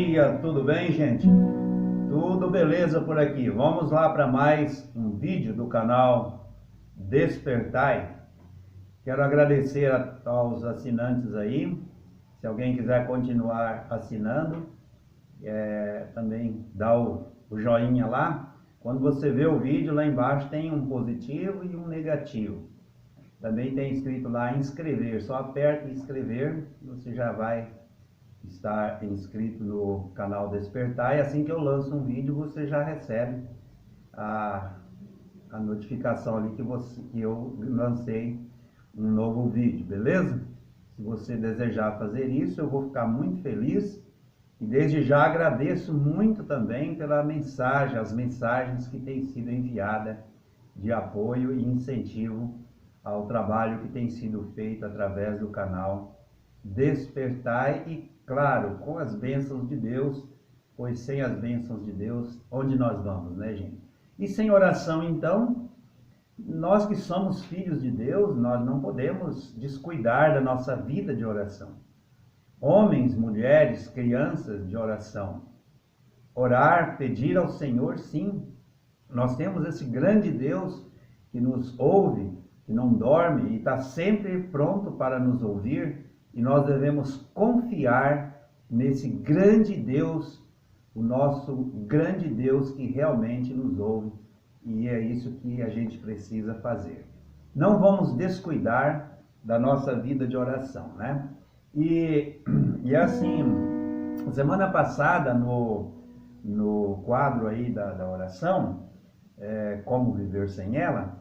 dia, tudo bem, gente? Tudo beleza por aqui. Vamos lá para mais um vídeo do canal Despertai. Quero agradecer aos assinantes aí. Se alguém quiser continuar assinando, também dá o joinha lá. Quando você vê o vídeo, lá embaixo tem um positivo e um negativo. Também tem escrito lá inscrever. Só aperta em inscrever e você já vai estar inscrito no canal Despertar, e assim que eu lanço um vídeo você já recebe a notificação ali que eu lancei um novo vídeo, beleza? Se você desejar fazer isso, eu vou ficar muito feliz e desde já agradeço muito também pela mensagem, as mensagens que têm sido enviadas de apoio e incentivo ao trabalho que tem sido feito através do canal Despertai e, claro, com as bênçãos de Deus, pois sem as bênçãos de Deus, onde nós vamos, né, gente? E sem oração, então, nós que somos filhos de Deus, nós não podemos descuidar da nossa vida de oração. Homens, mulheres, crianças de oração. Orar, pedir ao Senhor, sim. Nós temos esse grande Deus que nos ouve, que não dorme e está sempre pronto para nos ouvir. E nós devemos confiar nesse grande Deus, o nosso grande Deus que realmente nos ouve. E é isso que a gente precisa fazer. Não vamos descuidar da nossa vida de oração, né? E assim, semana passada no quadro aí da oração, Como Viver Sem Ela,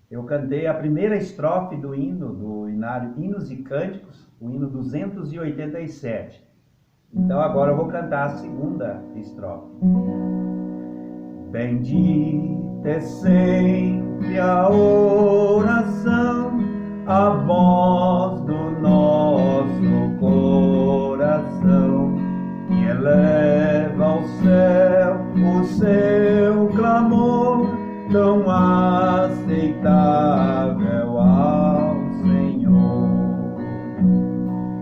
eu cantei a primeira estrofe do hino, do Inário Hinos e Cânticos, o hino 287. Então agora eu vou cantar a segunda estrofe. Bendita é sempre a oração, a voz do nosso coração, que eleva ao céu o seu clamor, tão aceitável ao Senhor.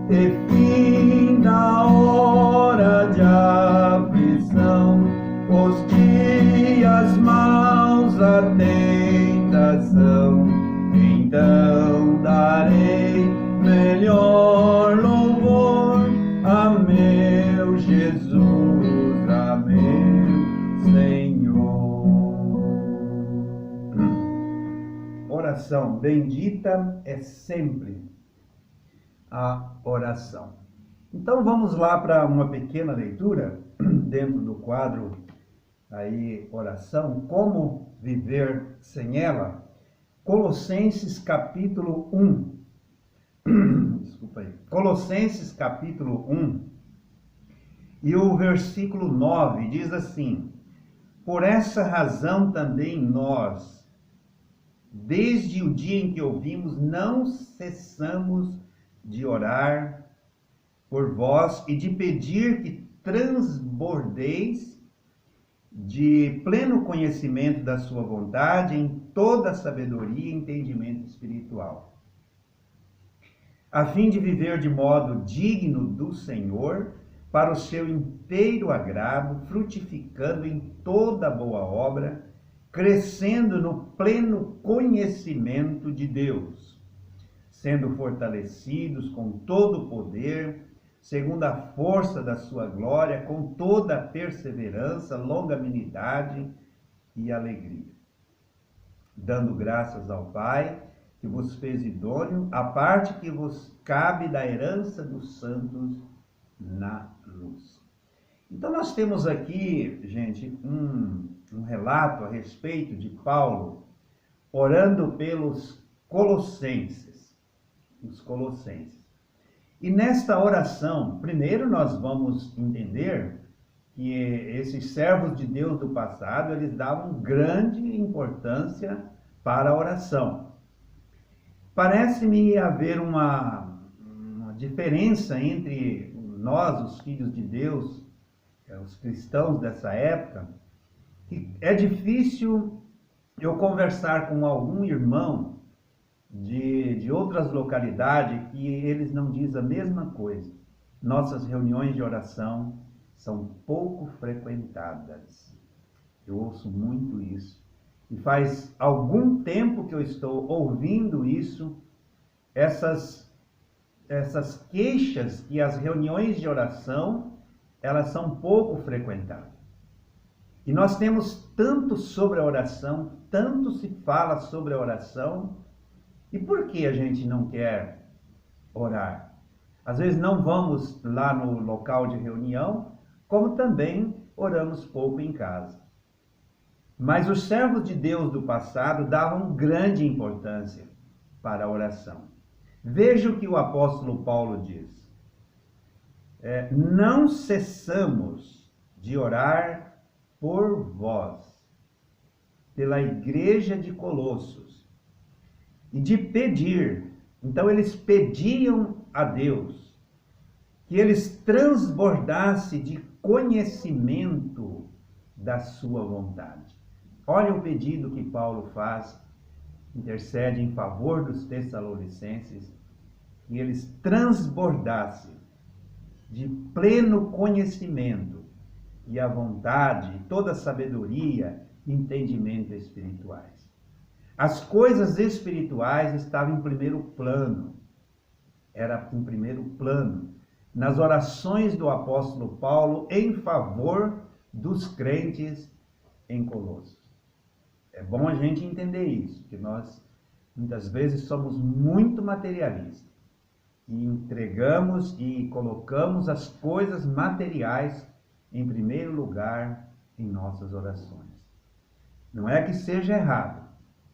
E fim da hora de aflição, os dias maus, a tentação, então darei melhor louvor a meu Jesus, a meu Senhor. Oração bendita é sempre a oração. Então vamos lá para uma pequena leitura dentro do quadro aí oração, como viver sem ela. Colossenses capítulo 1. Desculpa aí. Colossenses capítulo 1 e o versículo 9 diz assim: por essa razão também nós, desde o dia em que ouvimos, não cessamos de orar por vós e de pedir que transbordeis de pleno conhecimento da sua vontade em toda sabedoria e entendimento espiritual, a fim de viver de modo digno do Senhor, para o seu inteiro agrado, frutificando em toda boa obra, crescendo no pleno conhecimento de Deus, sendo fortalecidos com todo o poder, segundo a força da sua glória, com toda a perseverança, longanimidade e alegria, dando graças ao Pai, que vos fez idôneo, a parte que vos cabe da herança dos santos na luz. Então nós temos aqui, gente, um relato a respeito de Paulo orando pelos colossenses, os colossenses. E nesta oração, primeiro nós vamos entender que esses servos de Deus do passado, eles davam grande importância para a oração. Parece-me haver uma diferença entre nós, os filhos de Deus, os cristãos dessa época, que é difícil eu conversar com algum irmão de outras localidades que eles não dizem a mesma coisa. Nossas reuniões de oração são pouco frequentadas. Eu ouço muito isso. E faz algum tempo que eu estou ouvindo isso, essas queixas que as reuniões de oração, elas são pouco frequentadas. E nós temos tanto sobre a oração, tanto se fala sobre a oração, e por que a gente não quer orar? Às vezes não vamos lá no local de reunião, como também oramos pouco em casa. Mas os servos de Deus do passado davam grande importância para a oração. Veja o que o apóstolo Paulo diz. Não cessamos de orar por vós, pela igreja de Colossos, e de pedir. Então eles pediam a Deus que eles transbordassem de conhecimento da sua vontade. Olha o pedido que Paulo faz, intercede em favor dos Tessalonicenses, que eles transbordassem de pleno conhecimento e a vontade, toda a sabedoria e entendimento espirituais. As coisas espirituais estavam em primeiro plano, era em primeiro plano, nas orações do apóstolo Paulo em favor dos crentes em Colossos. É bom a gente entender isso, que nós muitas vezes somos muito materialistas e entregamos e colocamos as coisas materiais em primeiro lugar em nossas orações. Não é que seja errado,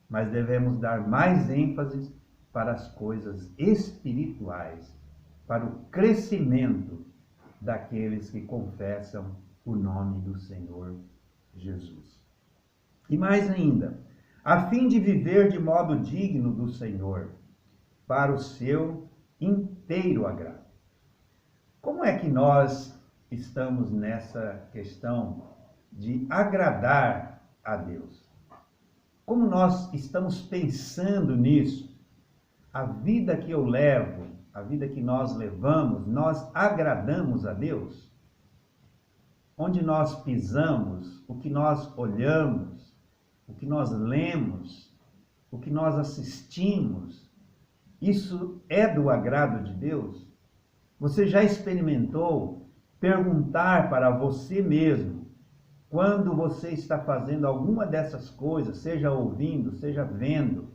mas devemos dar mais ênfase para as coisas espirituais, para o crescimento daqueles que confessam o nome do Senhor Jesus. E mais ainda, a fim de viver de modo digno do Senhor, para o seu inteiro agrado. Como é que nós estamos nessa questão de agradar a Deus? Como nós estamos pensando nisso? A vida que eu levo, a vida que nós levamos, nós agradamos a Deus? Onde nós pisamos, o que nós olhamos, o que nós lemos, o que nós assistimos, isso é do agrado de Deus? Você já experimentou perguntar para você mesmo, quando você está fazendo alguma dessas coisas, seja ouvindo, seja vendo,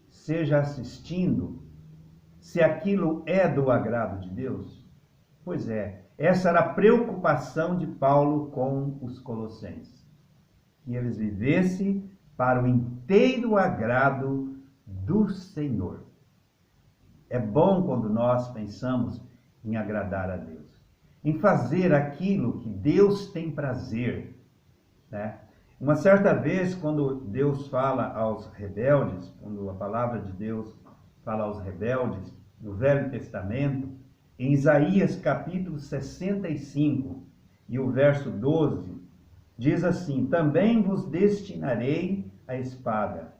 seja assistindo, se aquilo é do agrado de Deus? Pois é, essa era a preocupação de Paulo com os colossenses, que eles vivessem para o inteiro agrado do Senhor. É bom quando nós pensamos em agradar a Deus, em fazer aquilo que Deus tem prazer, né? Uma certa vez, quando Deus fala aos rebeldes, quando a palavra de Deus fala aos rebeldes no Velho Testamento, em Isaías capítulo 65 e o verso 12, diz assim: também vos destinarei a espada,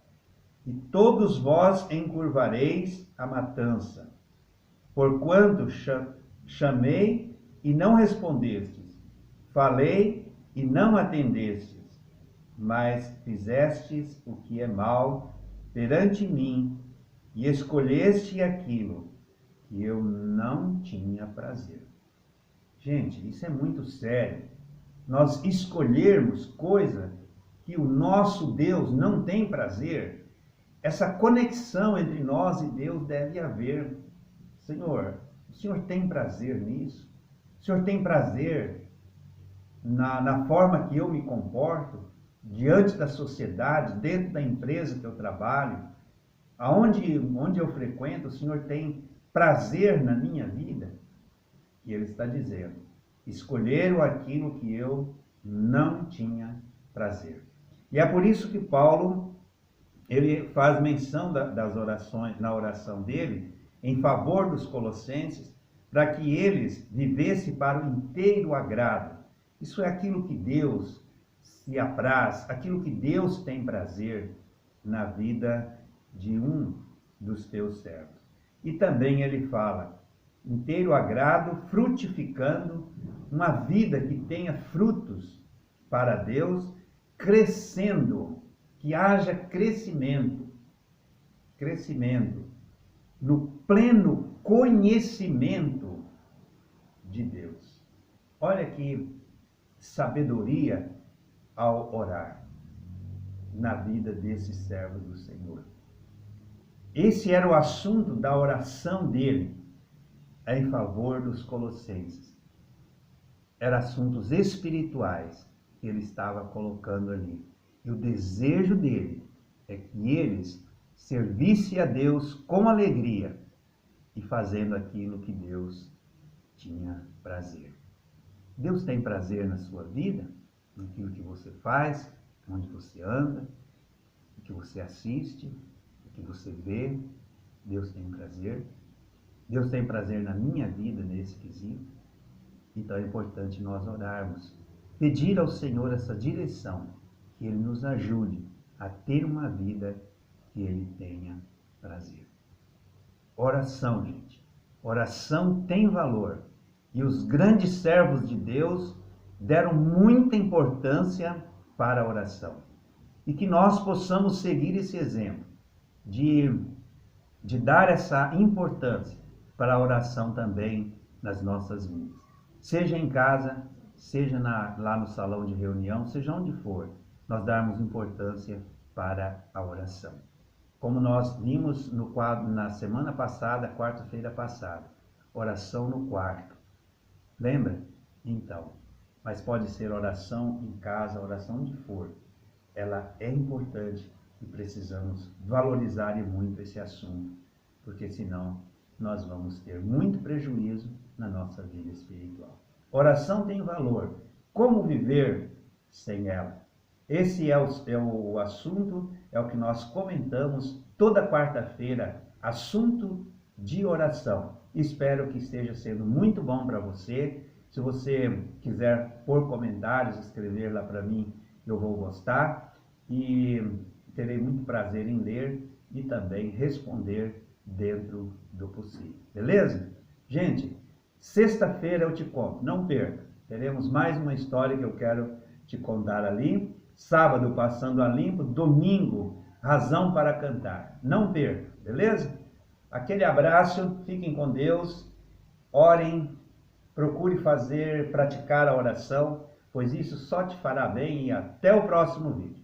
e todos vós encurvareis a matança, porquanto chamei e não respondestes, falei e não atendestes, mas fizestes o que é mal perante mim, e escolheste aquilo que eu não tinha prazer. Gente, isso é muito sério. Nós escolhermos coisa que o nosso Deus não tem prazer. Essa conexão entre nós e Deus deve haver. Senhor, o Senhor tem prazer nisso? O Senhor tem prazer na forma que eu me comporto diante da sociedade, dentro da empresa que eu trabalho, onde eu frequento? O Senhor tem prazer na minha vida? E Ele está dizendo: escolheram aquilo que eu não tinha prazer. E é por isso que Paulo, ele faz menção das orações, na oração dele, em favor dos colossenses, para que eles vivessem para o inteiro agrado. Isso é aquilo que Deus se apraz, aquilo que Deus tem prazer na vida de um dos teus servos. E também ele fala, inteiro agrado, frutificando uma vida que tenha frutos para Deus, crescendo, que haja crescimento no pleno conhecimento de Deus. Olha que sabedoria ao orar na vida desse servo do Senhor. Esse era o assunto da oração dele em favor dos colossenses. Eram assuntos espirituais que ele estava colocando ali. E o desejo dele é que eles servissem a Deus com alegria e fazendo aquilo que Deus tinha prazer. Deus tem prazer na sua vida, naquilo que você faz, onde você anda, o que você assiste, o que você vê. Deus tem prazer. Deus tem prazer na minha vida nesse quesito. Então é importante nós orarmos, pedir ao Senhor essa direção, que Ele nos ajude a ter uma vida que Ele tenha prazer. Oração, gente. Oração tem valor. E os grandes servos de Deus deram muita importância para a oração. E que nós possamos seguir esse exemplo de dar essa importância para a oração também nas nossas vidas. Seja em casa, seja lá no salão de reunião, seja onde for, nós darmos importância para a oração. Como nós vimos no quadro na semana passada, quarta-feira passada, oração no quarto. Lembra? Então, mas pode ser oração em casa, oração onde for. Ela é importante e precisamos valorizar muito esse assunto, porque senão nós vamos ter muito prejuízo na nossa vida espiritual. Oração tem valor. Como viver sem ela? Esse é o assunto, é o que nós comentamos toda quarta-feira, assunto de oração. Espero que esteja sendo muito bom para você. Se você quiser pôr comentários, escrever lá para mim, eu vou gostar e terei muito prazer em ler e também responder dentro do possível. Beleza? Gente, sexta-feira eu te conto, não perca. Teremos mais uma história que eu quero te contar ali. Sábado, passando a limpo. Domingo, razão para cantar. Não perca, beleza? Aquele abraço, fiquem com Deus, orem, procure praticar a oração, pois isso só te fará bem e até o próximo vídeo.